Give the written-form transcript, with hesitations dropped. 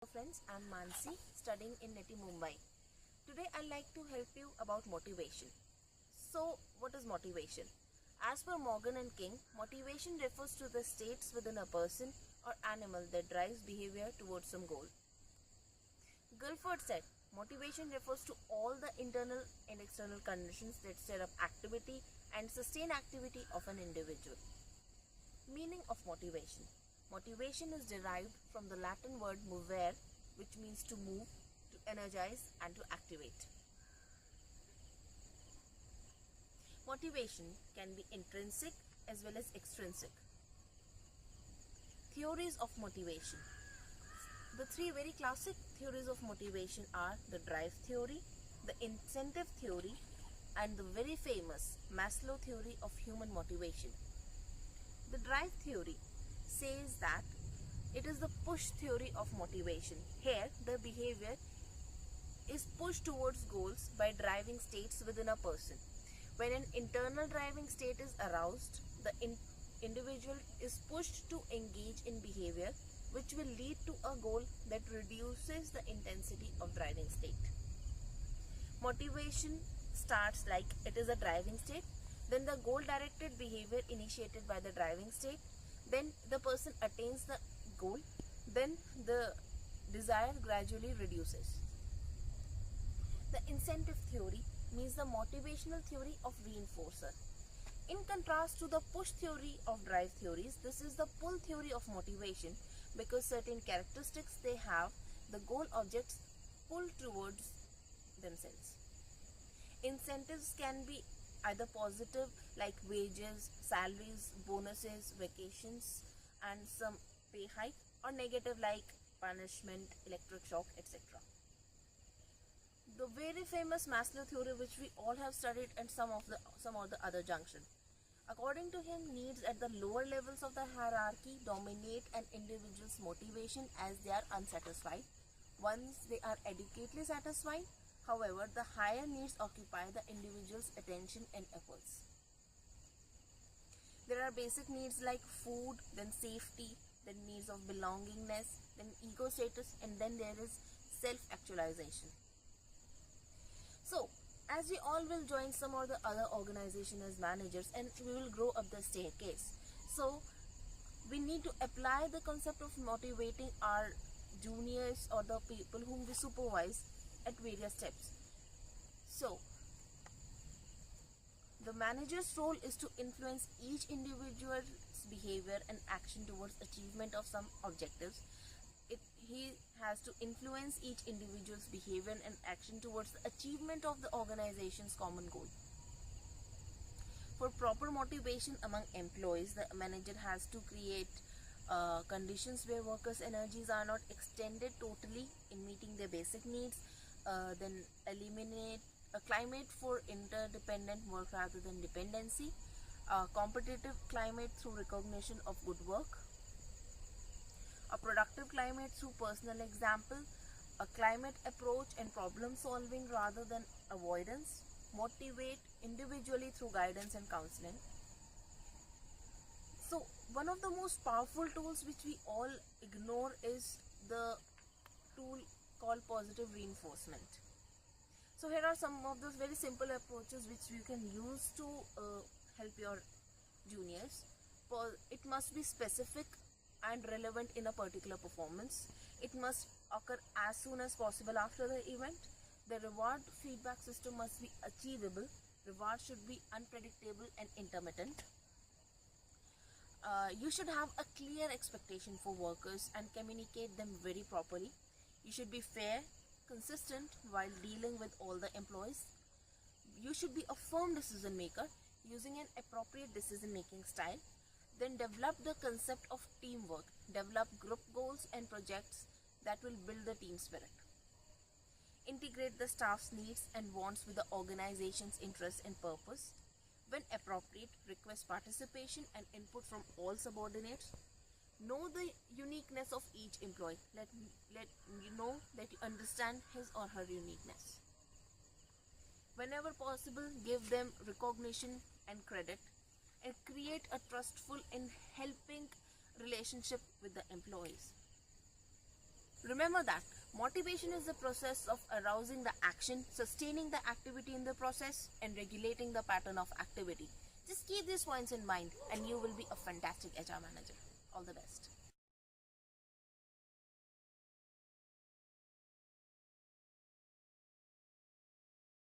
friends, I'm Mansi, studying in NETI Mumbai. Today I'd like to help you about motivation. So, what is motivation? As per Morgan and King, motivation refers to the states within a person or animal that drives behavior towards some goal. Guilford said, motivation refers to all the internal and external conditions that stir up activity and sustain activity of an individual. Meaning of motivation. Motivation is derived from the Latin word movere, which means to move, to energize, and to activate. Motivation can be intrinsic as well as extrinsic. Theories of motivation. The three very classic theories of motivation are the drive theory, the incentive theory, and the very famous Maslow theory of human motivation. The drive theory says that it is the push theory of motivation. Here, the behavior is pushed towards goals by driving states within a person. When an internal driving state is aroused, the individual is pushed to engage in behavior which will lead to a goal that reduces the intensity of driving state. Motivation starts like it is a driving state, then the goal-directed behavior initiated by the driving state, then the person attains the goal, then the desire gradually reduces. The incentive theory means the motivational theory of reinforcer. In contrast to the push theory of drive theories, this is the pull theory of motivation because certain characteristics they have, the goal objects pull towards themselves. Incentives can be either positive like wages, salaries, bonuses, vacations and some pay hike, or negative like punishment, electric shock, etc. The very famous Maslow theory which we all have studied at some of the other junction. According to him, needs at the lower levels of the hierarchy dominate an individual's motivation as they are unsatisfied. Once they are adequately satisfied, however, the higher needs occupy the individual's attention and efforts. There are basic needs like food, then safety, then needs of belongingness, then ego status, and then there is self-actualization. So, as we all will join some or the other organization as managers and we will grow up the staircase. So, we need to apply the concept of motivating our juniors or the people whom we supervise at various steps. So, the manager's role is to influence each individual's behavior and action towards achievement of some objectives. He has to influence each individual's behavior and action towards the achievement of the organization's common goal. For proper motivation among employees, the manager has to create conditions where workers' energies are not extended totally in meeting their basic needs, then eliminate a climate for interdependent work rather than dependency, a competitive climate through recognition of good work, a productive climate through personal example, a climate approach and problem solving rather than avoidance, motivate individually through guidance and counseling. So, one of the most powerful tools which we all ignore is the tool called positive reinforcement. So, here are some of those very simple approaches which you can use to help your juniors. It must be specific and relevant in a particular performance. It must occur as soon as possible after the event. The reward feedback system must be achievable. Reward should be unpredictable and intermittent. You should have a clear expectation for workers and communicate them very properly. You should be fair, consistent while dealing with all the employees. You should be a firm decision maker using an appropriate decision making style. Then develop the concept of teamwork. Develop group goals and projects that will build the team spirit. Integrate the staff's needs and wants with the organization's interests and purpose. When appropriate, request participation and input from all subordinates. Know the uniqueness of each employee. Let you know that you understand his or her uniqueness. Whenever possible, give them recognition and credit and create a trustful and helping relationship with the employees. Remember that motivation is the process of arousing the action, sustaining the activity in the process, and regulating the pattern of activity. Just keep these points in mind and you will be a fantastic HR manager. All the best.